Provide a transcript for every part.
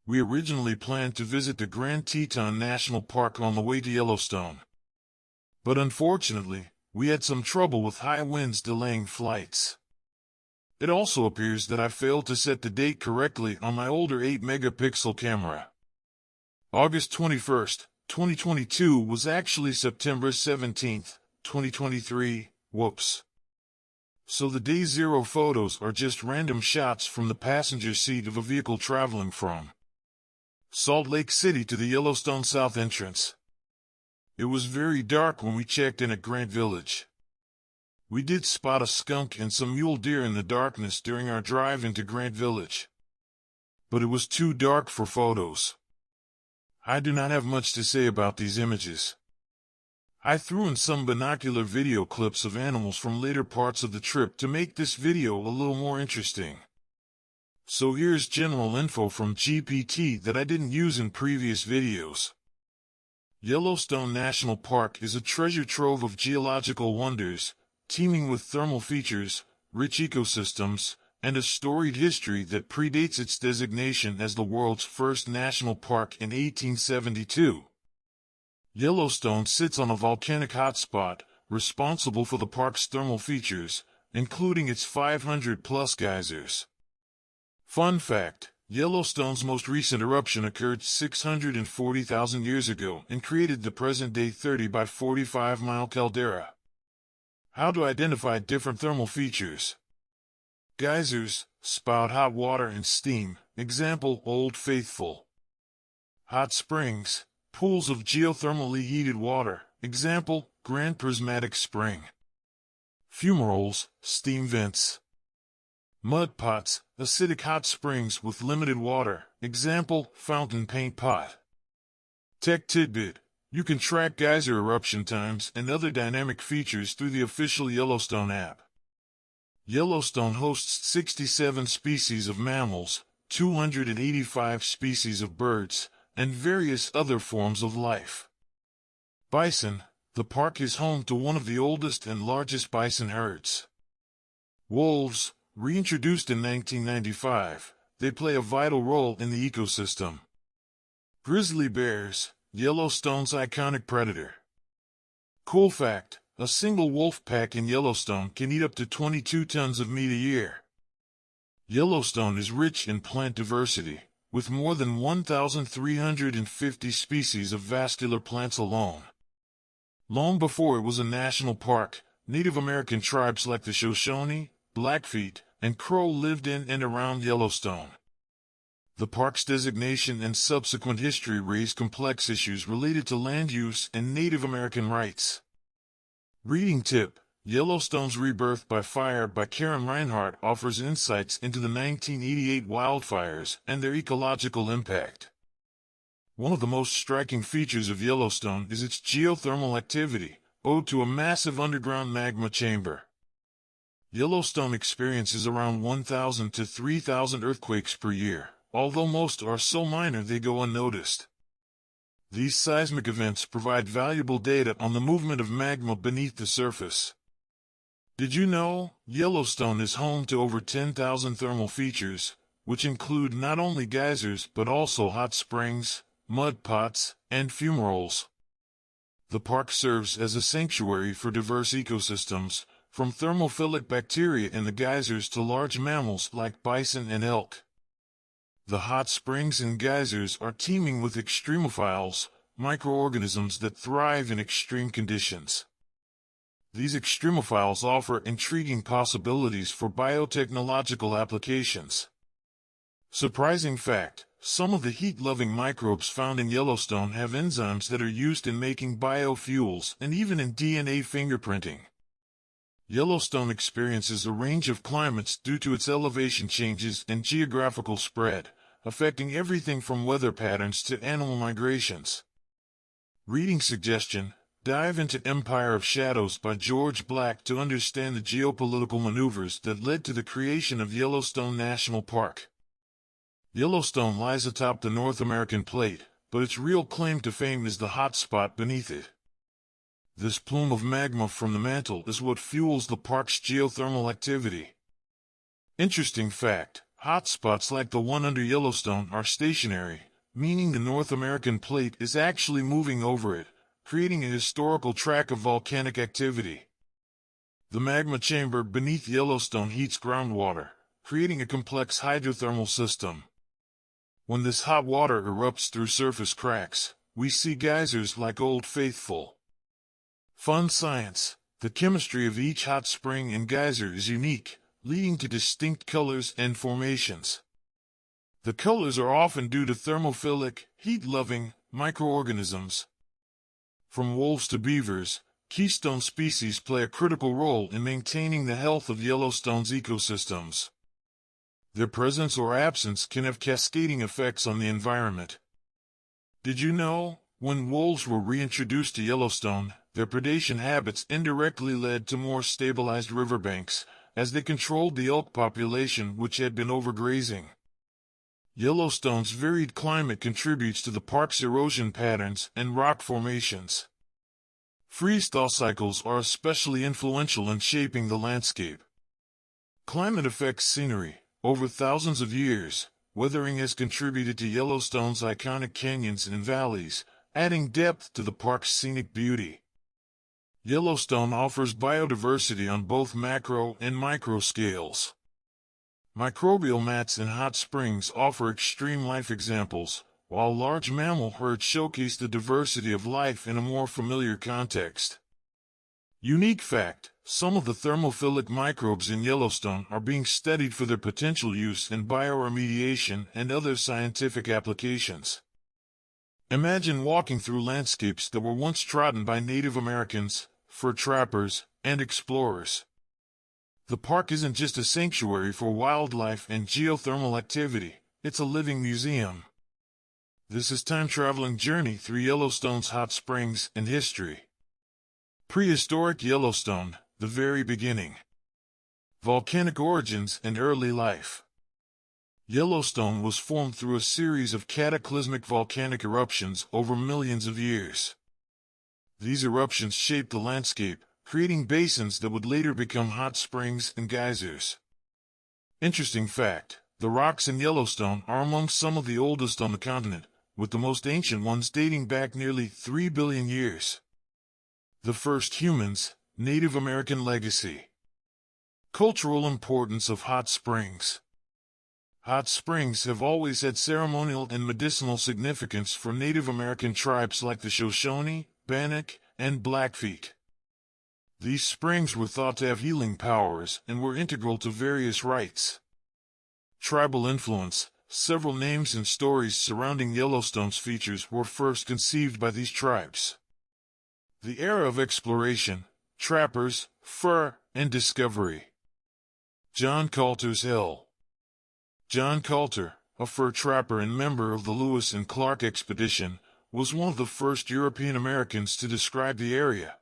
We originally planned to visit the Grand Teton National Park on the way to Yellowstone. But unfortunately, we had some trouble with high winds delaying flights. It also appears that I failed to set the date correctly on my older 8-megapixel camera. August 21st, 2022 was actually September 17th, 2023, whoops. So the day zero photos are just random shots from the passenger seat of a vehicle traveling from Salt Lake City to the Yellowstone South entrance. It was very dark when we checked in at Grant Village. We did spot a skunk and some mule deer in the darkness during our drive into Grant Village. But it was too dark for photos. I do not have much to say about these images. I threw in some binocular video clips of animals from later parts of the trip to make this video a little more interesting. So here's general info from GPT that I didn't use in previous videos. Yellowstone National Park is a treasure trove of geological wonders, teeming with thermal features, rich ecosystems, and a storied history that predates its designation as the world's first national park in 1872. Yellowstone sits on a volcanic hotspot, responsible for the park's thermal features, including its 500-plus geysers. Fun fact, Yellowstone's most recent eruption occurred 640,000 years ago and created the present-day 30 by 45-mile caldera. How to identify different thermal features? Geysers spout hot water and steam, example Old Faithful. Hot springs, pools of geothermally heated water, example Grand Prismatic Spring. Fumaroles, steam vents. Mud pots, acidic hot springs with limited water, example fountain paint pot. Tech tidbit: you can track geyser eruption times and other dynamic features through the official Yellowstone app. Yellowstone hosts 67 species of mammals, 285 species of birds, and various other forms of life. Bison: the park is home to one of the oldest and largest bison herds. Wolves: reintroduced in 1995, they play a vital role in the ecosystem. Grizzly bears: Yellowstone's iconic predator. Cool fact: a single wolf pack in Yellowstone can eat up to 22 tons of meat a year. Yellowstone is rich in plant diversity, with more than 1,350 species of vascular plants alone. Long before it was a national park, Native American tribes like the Shoshone, Blackfeet, and Crow lived in and around Yellowstone. The park's designation and subsequent history raise complex issues related to land use and Native American rights. Reading tip: Yellowstone's Rebirth by Fire by Karen Reinhardt offers insights into the 1988 wildfires and their ecological impact. One of the most striking features of Yellowstone is its geothermal activity, owed to a massive underground magma chamber. Yellowstone experiences around 1,000 to 3,000 earthquakes per year, although most are so minor they go unnoticed. These seismic events provide valuable data on the movement of magma beneath the surface. Did you know Yellowstone is home to over 10,000 thermal features, which include not only geysers but also hot springs, mud pots, and fumaroles? The park serves as a sanctuary for diverse ecosystems, from thermophilic bacteria in the geysers to large mammals like bison and elk. The hot springs and geysers are teeming with extremophiles, microorganisms that thrive in extreme conditions. These extremophiles offer intriguing possibilities for biotechnological applications. Surprising fact: some of the heat-loving microbes found in Yellowstone have enzymes that are used in making biofuels and even in DNA fingerprinting. Yellowstone experiences a range of climates due to its elevation changes and geographical spread, affecting everything from weather patterns to animal migrations. Reading suggestion: dive into Empire of Shadows by George Black to understand the geopolitical maneuvers that led to the creation of Yellowstone National Park. Yellowstone lies atop the North American plate, but its real claim to fame is the hot spot beneath it. This plume of magma from the mantle is what fuels the park's geothermal activity. Interesting fact: Hotspots like the one under Yellowstone are stationary, meaning the North American plate is actually moving over it, creating a historical track of volcanic activity. The magma chamber beneath Yellowstone heats groundwater, creating a complex hydrothermal system. When this hot water erupts through surface cracks, we see geysers like Old Faithful. Fun science: the chemistry of each hot spring and geyser is unique, leading to distinct colors and formations. The colors are often due to thermophilic, heat-loving microorganisms. From wolves to beavers, keystone species play a critical role in maintaining the health of Yellowstone's ecosystems. Their presence or absence can have cascading effects on the environment. Did you know, when wolves were reintroduced to Yellowstone, their predation habits indirectly led to more stabilized riverbanks, as they controlled the elk population which had been overgrazing? Yellowstone's varied climate contributes to the park's erosion patterns and rock formations. Freeze-thaw cycles are especially influential in shaping the landscape. Climate affects scenery. Over thousands of years, weathering has contributed to Yellowstone's iconic canyons and valleys, adding depth to the park's scenic beauty. Yellowstone offers biodiversity on both macro and micro scales. Microbial mats and hot springs offer extreme life examples, while large mammal herds showcase the diversity of life in a more familiar context. Unique fact: some of the thermophilic microbes in Yellowstone are being studied for their potential use in bioremediation and other scientific applications. Imagine walking through landscapes that were once trodden by Native Americans, fur trappers, and explorers. The park isn't just a sanctuary for wildlife and geothermal activity, it's a living museum. This is time-traveling journey through Yellowstone's hot springs and history. Prehistoric Yellowstone, the very beginning. Volcanic origins and early life. Yellowstone was formed through a series of cataclysmic volcanic eruptions over millions of years. These eruptions shaped the landscape, creating basins that would later become hot springs and geysers. Interesting fact: the rocks in Yellowstone are among some of the oldest on the continent, with the most ancient ones dating back nearly 3 billion years. The first humans, Native American legacy. Cultural importance of hot springs. Hot springs have always had ceremonial and medicinal significance for Native American tribes like the Shoshone, Bannock, and Blackfeet. These springs were thought to have healing powers and were integral to various rites. Tribal influence. Several names and stories surrounding Yellowstone's features were first conceived by these tribes. The era of exploration, trappers, fur, and discovery. John Coulter's Hill. John Coulter, a fur trapper and member of the Lewis and Clark expedition, was one of the first European Americans to describe the area.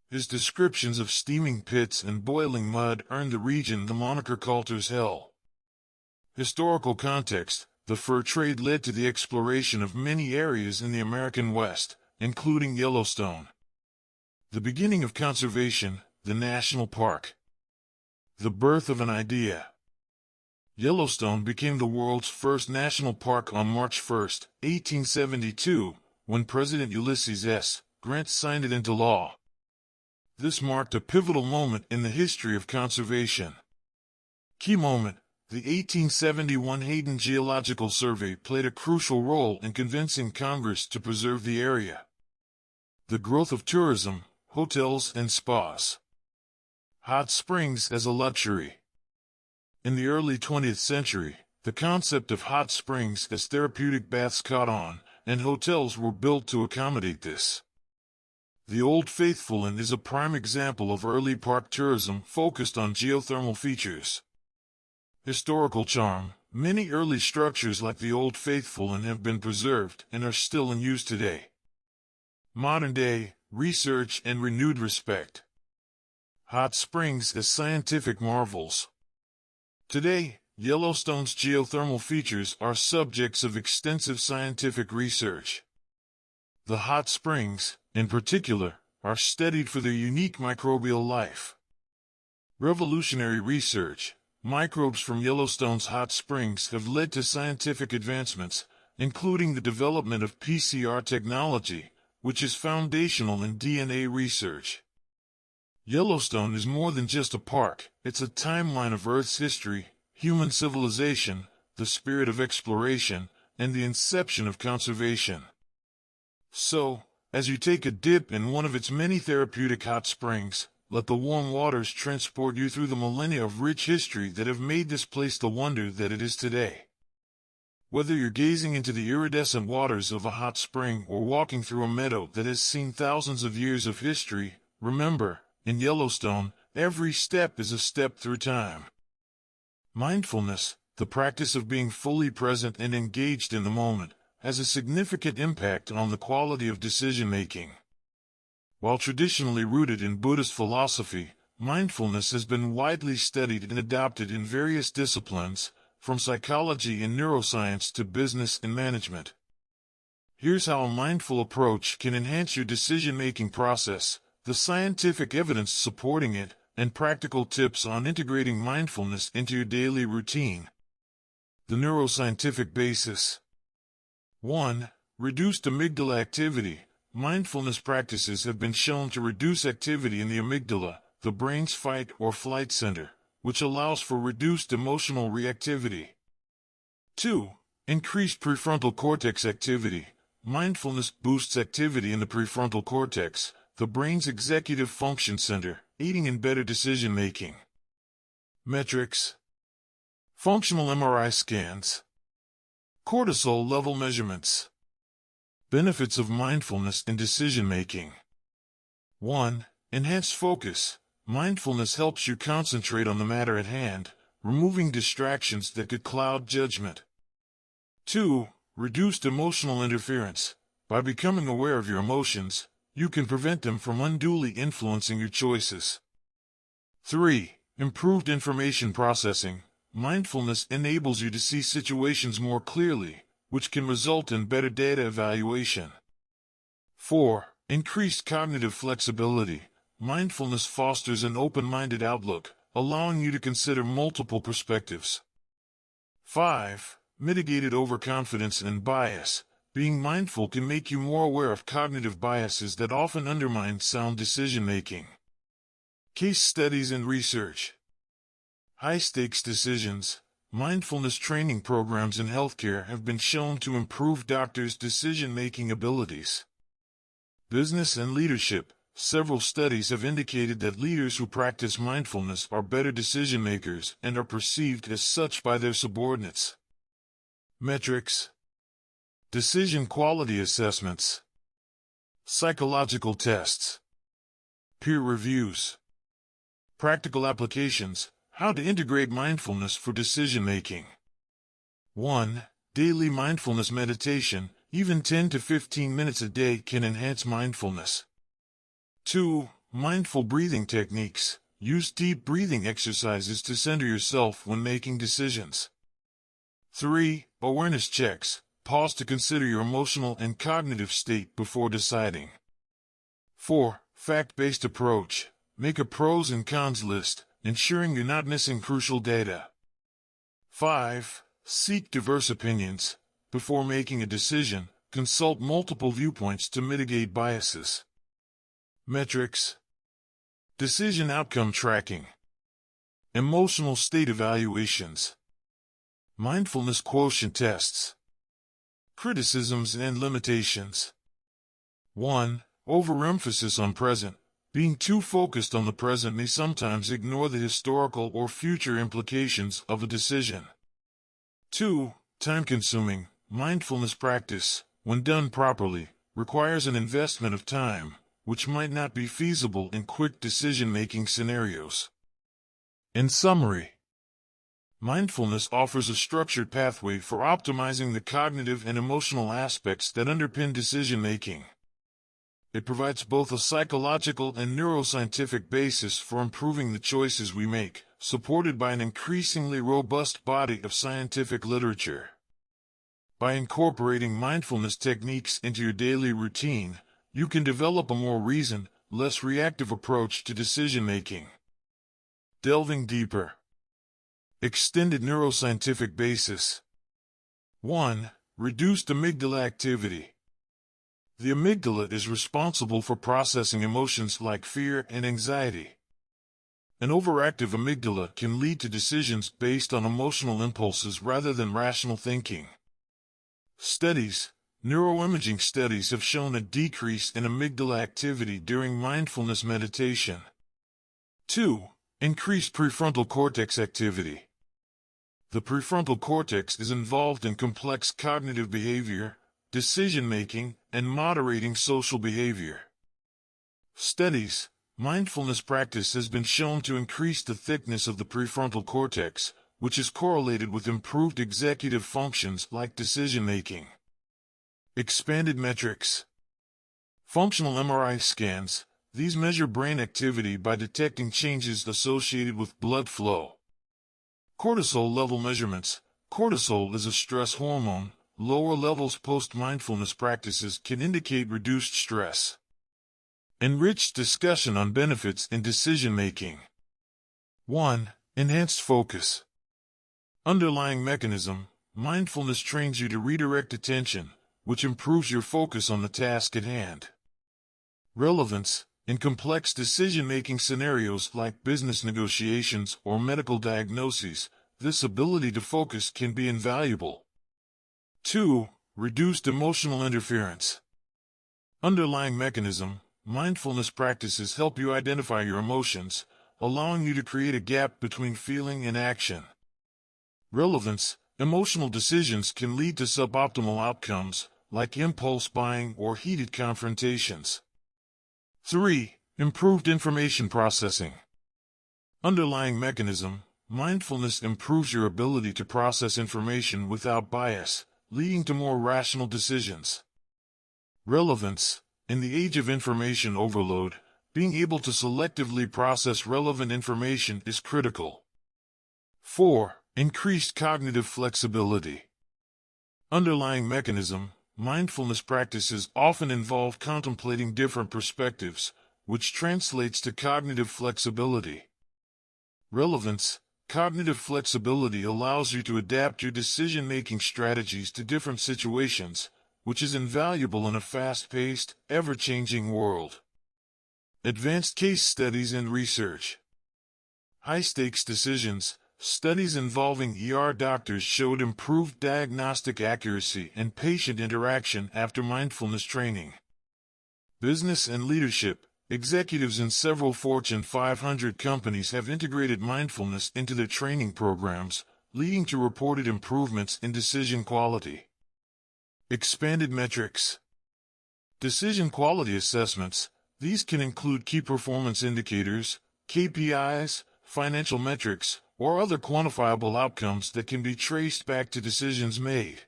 His descriptions of steaming pits and boiling mud earned the region the moniker Coulter's Hill. Historical context: the fur trade led to the exploration of many areas in the American West, including Yellowstone. The beginning of conservation, the national park. The birth of an idea. Yellowstone became the world's first national park on March 1, 1872, when President Ulysses S. Grant signed it into law. This marked a pivotal moment in the history of conservation. Key moment: the 1871 Hayden Geological Survey played a crucial role in convincing Congress to preserve the area. The growth of tourism, hotels and spas. Hot springs as a luxury. In the early 20th century, the concept of hot springs as therapeutic baths caught on, and hotels were built to accommodate this. The Old Faithful Inn is a prime example of early park tourism focused on geothermal features. Historical charm. Many early structures like the Old Faithful Inn have been preserved and are still in use today. Modern day, research and renewed respect. Hot springs as scientific marvels. Today, Yellowstone's geothermal features are subjects of extensive scientific research. The hot springs, in particular, are studied for their unique microbial life. Revolutionary research. microbes from Yellowstone's hot springs have led to scientific advancements, including the development of PCR technology, which is foundational in DNA research. Yellowstone is more than just a park, it's a timeline of Earth's history, human civilization, the spirit of exploration, and the inception of conservation. So, as you take a dip in one of its many therapeutic hot springs, let the warm waters transport you through the millennia of rich history that have made this place the wonder that it is today. Whether you're gazing into the iridescent waters of a hot spring or walking through a meadow that has seen thousands of years of history, remember, in Yellowstone, every step is a step through time. Mindfulness, the practice of being fully present and engaged in the moment, has a significant impact on the quality of decision-making. While traditionally rooted in Buddhist philosophy, mindfulness has been widely studied and adopted in various disciplines, from psychology and neuroscience to business and management. Here's how a mindful approach can enhance your decision-making process, the scientific evidence supporting it, and practical tips on integrating mindfulness into your daily routine. The neuroscientific basis. 1. Reduced amygdala activity. Mindfulness practices have been shown to reduce activity in the amygdala, the brain's fight or flight center, which allows for reduced emotional reactivity. 2. Increased prefrontal cortex activity. Mindfulness boosts activity in the prefrontal cortex, the brain's executive function center, aiding in better decision-making. Metrics. Functional MRI scans. Cortisol level measurements. Benefits of mindfulness in decision-making. 1. Enhanced focus. Mindfulness helps you concentrate on the matter at hand, removing distractions that could cloud judgment. 2. Reduced emotional interference. By becoming aware of your emotions, you can prevent them from unduly influencing your choices. 3. Improved information processing. Mindfulness enables you to see situations more clearly, which can result in better data evaluation. 4. Increased cognitive flexibility. Mindfulness fosters an open-minded outlook, allowing you to consider multiple perspectives. 5. Mitigated overconfidence and bias. Being mindful can make you more aware of cognitive biases that often undermine sound decision-making. Case studies and research. High-stakes decisions. Mindfulness training programs in healthcare have been shown to improve doctors' decision-making abilities. Business and leadership. Several studies have indicated that leaders who practice mindfulness are better decision-makers and are perceived as such by their subordinates. Metrics. Decision quality assessments. Psychological tests. Peer reviews. Practical applications. How to integrate mindfulness for decision-making. 1. Daily mindfulness meditation. Even 10 to 15 minutes a day can enhance mindfulness. 2. Mindful breathing techniques. Use deep breathing exercises to center yourself when making decisions. 3. Awareness checks. Pause to consider your emotional and cognitive state before deciding. 4. Fact-based approach. Make a pros and cons list, ensuring you're not missing crucial data. 5. Seek diverse opinions. Before making a decision, consult multiple viewpoints to mitigate biases. Metrics. Decision outcome tracking. Emotional state evaluations. Mindfulness quotient tests. Criticisms and limitations. 1. Overemphasis on present. Being too focused on the present may sometimes ignore the historical or future implications of a decision. 2. Time-consuming. Mindfulness practice, when done properly, requires an investment of time, which might not be feasible in quick decision-making scenarios. In summary, mindfulness offers a structured pathway for optimizing the cognitive and emotional aspects that underpin decision-making. It provides both a psychological and neuroscientific basis for improving the choices we make, supported by an increasingly robust body of scientific literature. By incorporating mindfulness techniques into your daily routine, you can develop a more reasoned, less reactive approach to decision-making. Delving deeper. Extended neuroscientific basis. 1. Reduced amygdala activity. The amygdala is responsible for processing emotions like fear and anxiety. An overactive amygdala can lead to decisions based on emotional impulses rather than rational thinking. Neuroimaging studies have shown a decrease in amygdala activity during mindfulness meditation. 2. Increased prefrontal cortex activity. The prefrontal cortex is involved in complex cognitive behavior, decision-making, and moderating social behavior. Mindfulness practice has been shown to increase the thickness of the prefrontal cortex, which is correlated with improved executive functions like decision-making. Expanded metrics. Functional MRI scans. These measure brain activity by detecting changes associated with blood flow. Cortisol level measurements. Cortisol is a stress hormone. Lower levels post-mindfulness practices can indicate reduced stress. Enriched discussion on benefits in decision-making. 1. Enhanced focus. Underlying mechanism. Mindfulness trains you to redirect attention, which improves your focus on the task at hand. Relevance. In complex decision-making scenarios like business negotiations or medical diagnoses, this ability to focus can be invaluable. 2. Reduced emotional interference. Underlying mechanism. Mindfulness practices help you identify your emotions, allowing you to create a gap between feeling and action. Relevance. Emotional decisions can lead to suboptimal outcomes, like impulse buying or heated confrontations. 3. Improved information processing. Underlying mechanism. Mindfulness improves your ability to process information without bias, leading to more rational decisions. Relevance. In the age of information overload, being able to selectively process relevant information is critical. 4. Increased cognitive flexibility. Underlying mechanism. Mindfulness practices often involve contemplating different perspectives, which translates to cognitive flexibility. Relevance. Cognitive flexibility allows you to adapt your decision-making strategies to different situations, which is invaluable in a fast-paced, ever-changing world. Advanced case studies and research. High-stakes decisions. Studies involving doctors showed improved diagnostic accuracy and patient interaction after mindfulness training. Business and leadership. Executives in several Fortune 500 companies have integrated mindfulness into their training programs, leading to reported improvements in decision quality. Expanded metrics. Decision quality assessments. These can include key performance indicators, KPIs, financial metrics, or other quantifiable outcomes that can be traced back to decisions made.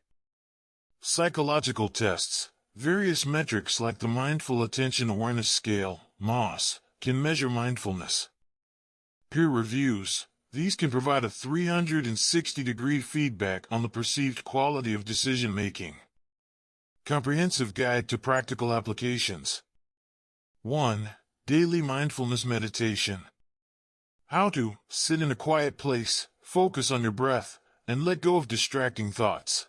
Psychological tests. Various metrics like the Mindful Attention Awareness Scale, MAS, can measure mindfulness. Peer reviews. These can provide a 360-degree feedback on the perceived quality of decision-making. Comprehensive guide to practical applications. 1. Daily mindfulness meditation. How to sit in a quiet place, focus on your breath, and let go of distracting thoughts.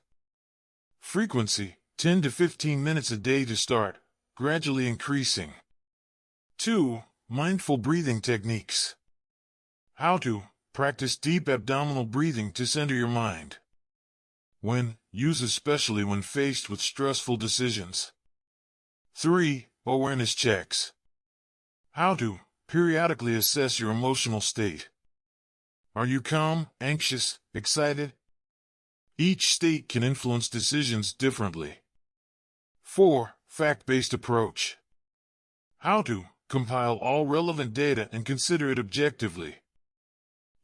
Frequency, 10 to 15 minutes a day to start, gradually increasing. 2. Mindful breathing techniques. How to practice deep abdominal breathing to center your mind. Use especially when faced with stressful decisions. 3. Awareness checks. How to periodically assess your emotional state. Are you calm, anxious, excited? Each state can influence decisions differently. 4. Fact-based approach. How to compile all relevant data and consider it objectively.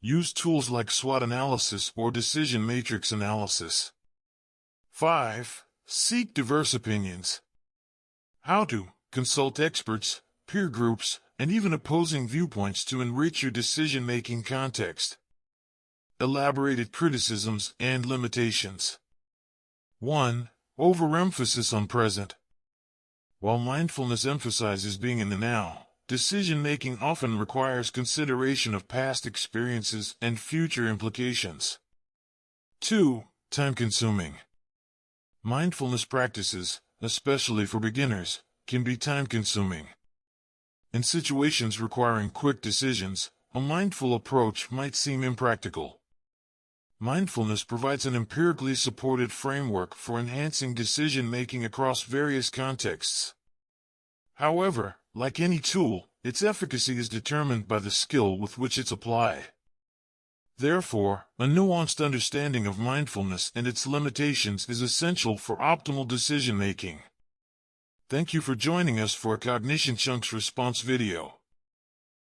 Use tools like SWOT analysis or decision matrix analysis. 5. Seek diverse opinions. How to consult experts, peer groups, and even opposing viewpoints to enrich your decision-making context. Elaborated criticisms and limitations. 1. Overemphasis on present. While mindfulness emphasizes being in the now, decision-making often requires consideration of past experiences and future implications. 2. Time-consuming. Mindfulness practices, especially for beginners, can be time-consuming. In situations requiring quick decisions, a mindful approach might seem impractical. Mindfulness provides an empirically supported framework for enhancing decision-making across various contexts. However, like any tool, its efficacy is determined by the skill with which it's applied. Therefore, a nuanced understanding of mindfulness and its limitations is essential for optimal decision-making. Thank you for joining us for a CognitionChunks response video.